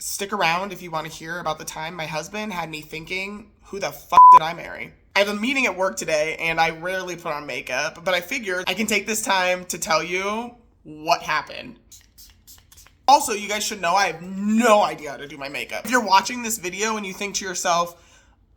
Stick around if you want to hear about the time my husband had me thinking, who the fuck did I marry? I have a meeting at work today and I rarely put on makeup, but I figured I can take this time to tell you what happened. Also, you guys should know I have no idea how to do my makeup. If you're watching this video and you think to yourself,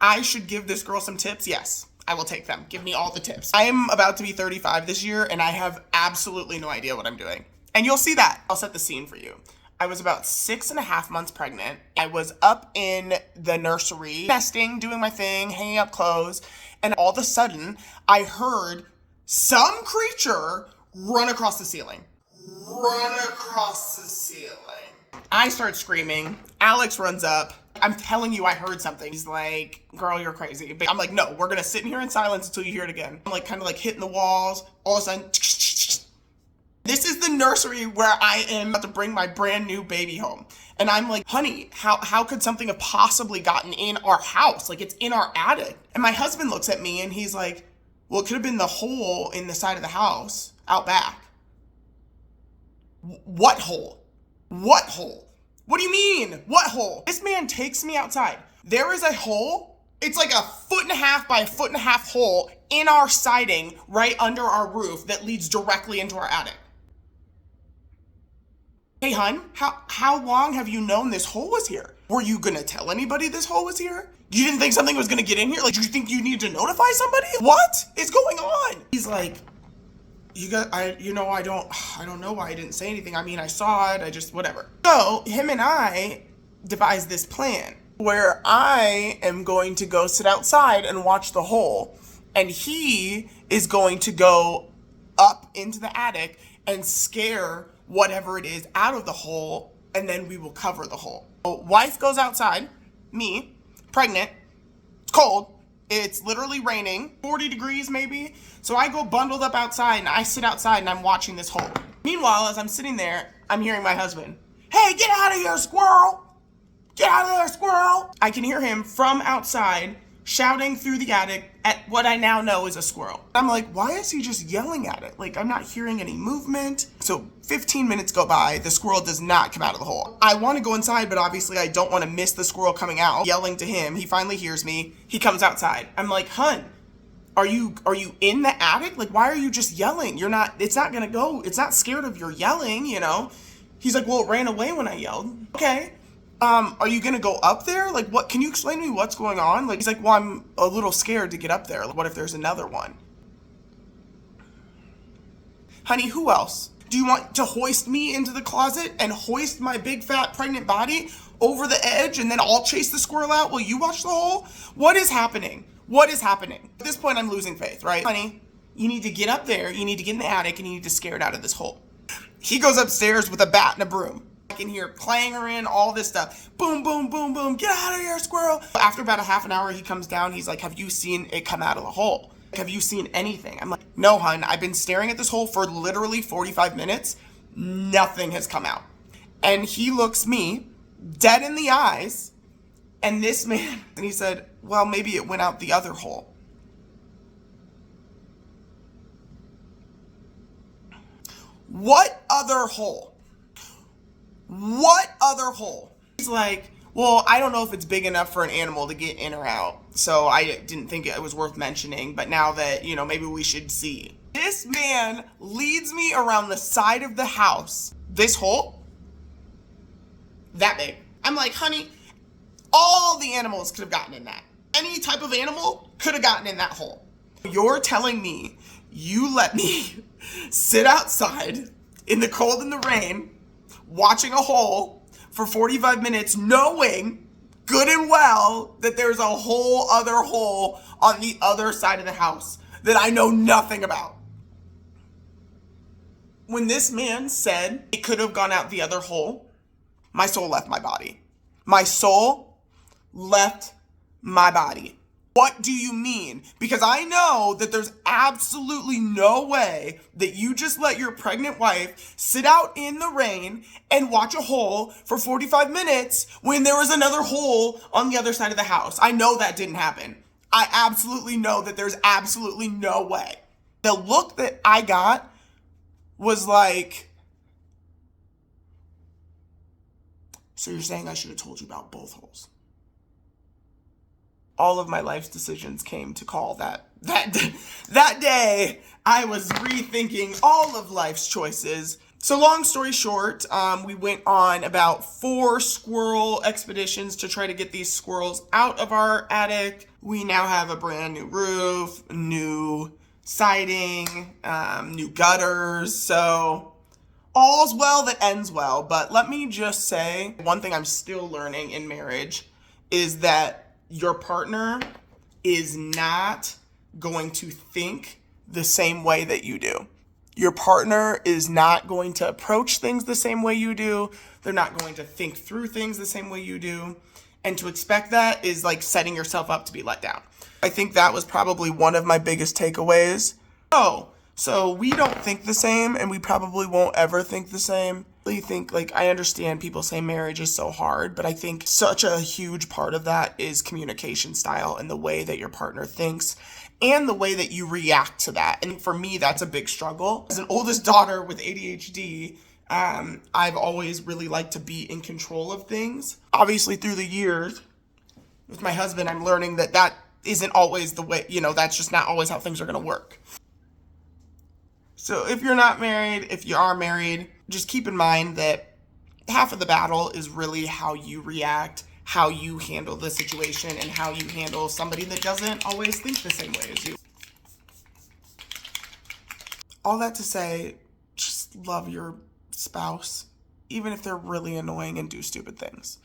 I should give this girl some tips, yes, I will take them. Give me all the tips. I am about to be 35 this year and I have absolutely no idea what I'm doing. And you'll see that. I'll set the scene for you. I was about 6.5 months pregnant. I was up in the nursery, nesting, doing my thing, hanging up clothes, and all of a sudden, I heard some creature run across the ceiling. Run across the ceiling. I start screaming. Alex runs up. I'm telling you, I heard something. He's like, girl, you're crazy. But I'm like, no, we're gonna sit in here in silence until you hear it again. I'm like, kind of like hitting the walls. All of a sudden, this is the nursery where I am about to bring my brand new baby home. And I'm like, honey, how could something have possibly gotten in our house? Like, it's in our attic. And my husband looks at me and he's like, well, it could have been the hole in the side of the house out back. What hole? What hole? What do you mean? What hole? This man takes me outside. There is a hole. It's like 1.5 by 1.5 hole in our siding right under our roof that leads directly into our attic. Hey, hun, how long have you known this hole was here? Were you gonna tell anybody this hole was here? You didn't think something was gonna get in here? Like, do you think you need to notify somebody? What is going on? He's like, I don't know why I didn't say anything. I mean, I saw it, I just, whatever. So, him and I devised this plan where I am going to go sit outside and watch the hole, and he is going to go up into the attic and scare whatever it is out of the hole, and then we will cover the hole. So wife goes outside, me, pregnant, it's cold, it's literally raining, 40 degrees maybe. So I go bundled up outside and I sit outside and I'm watching this hole. Meanwhile, as I'm sitting there, I'm hearing my husband, hey, get out of here, squirrel! Get out of there, squirrel! I can hear him from outside shouting through the attic at what I now know is a squirrel. I'm like, why is he just yelling at it? Like, I'm not hearing any movement. So 15 minutes go by, the squirrel does not come out of the hole. I want to go inside, but obviously I don't want to miss the squirrel coming out. Yelling to him, he finally hears me, he comes outside. I'm like, hun, are you in the attic? Like, why are you just yelling? It's not scared of your yelling, you know? He's like, well, it ran away when I yelled. Okay. Are you gonna go up there? Like, what, can you explain to me what's going on? Like, he's like, well, I'm a little scared to get up there. Like, what if there's another one? Honey, who else? Do you want to hoist me into the closet and hoist my big fat pregnant body over the edge and then I'll chase the squirrel out while you watch the hole? What is happening? What is happening? At this point, I'm losing faith, right? Honey, you need to get up there, you need to get in the attic, and you need to scare it out of this hole. He goes upstairs with a bat and a broom. I can hear clanging, all this stuff. Boom, boom, boom, boom. Get out of here, squirrel. After about a half an hour, he comes down. He's like, have you seen it come out of the hole? Have you seen anything? I'm like, no, hun. I've been staring at this hole for literally 45 minutes. Nothing has come out. And he looks me dead in the eyes. And this man, and he said, well, maybe it went out the other hole. What other hole? What other hole? He's like, well, I don't know if it's big enough for an animal to get in or out. So I didn't think it was worth mentioning. But now that, maybe we should see. This man leads me around the side of the house. This hole? That big. I'm like, honey, all the animals could have gotten in that. Any type of animal could have gotten in that hole. You're telling me you let me sit outside in the cold and the rain watching a hole for 45 minutes, knowing good and well that there's a whole other hole on the other side of the house that I know nothing about. When this man said it could have gone out the other hole, my soul left my body. My soul left my body. What do you mean? Because I know that there's absolutely no way that you just let your pregnant wife sit out in the rain and watch a hole for 45 minutes when there was another hole on the other side of the house. I know that didn't happen. I absolutely know that there's absolutely no way. The look that I got was like, So you're saying I should have told you about both holes. All of my life's decisions came to call that day. I was rethinking all of life's choices. So long story short, we went on about 4 squirrel expeditions to try to get these squirrels out of our attic. We now have a brand new roof, new siding, new gutters. So all's well that ends well. But let me just say, one thing I'm still learning in marriage is that your partner is not going to think the same way that you do. Your partner is not going to approach things the same way you do. They're not going to think through things the same way you do. And to expect that is like setting yourself up to be let down. I think that was probably one of my biggest takeaways. Oh, so we don't think the same, and we probably won't ever think the same. I understand people say marriage is so hard, but I think such a huge part of that is communication style and the way that your partner thinks and the way that you react to that. And for me, that's a big struggle. As an oldest daughter with ADHD, I've always really liked to be in control of things. Obviously, through the years with my husband, I'm learning that isn't always the way, that's just not always how things are going to work. So if you're not married, if you are married, just keep in mind that half of the battle is really how you react, how you handle the situation, and how you handle somebody that doesn't always think the same way as you. All that to say, just love your spouse, even if they're really annoying and do stupid things.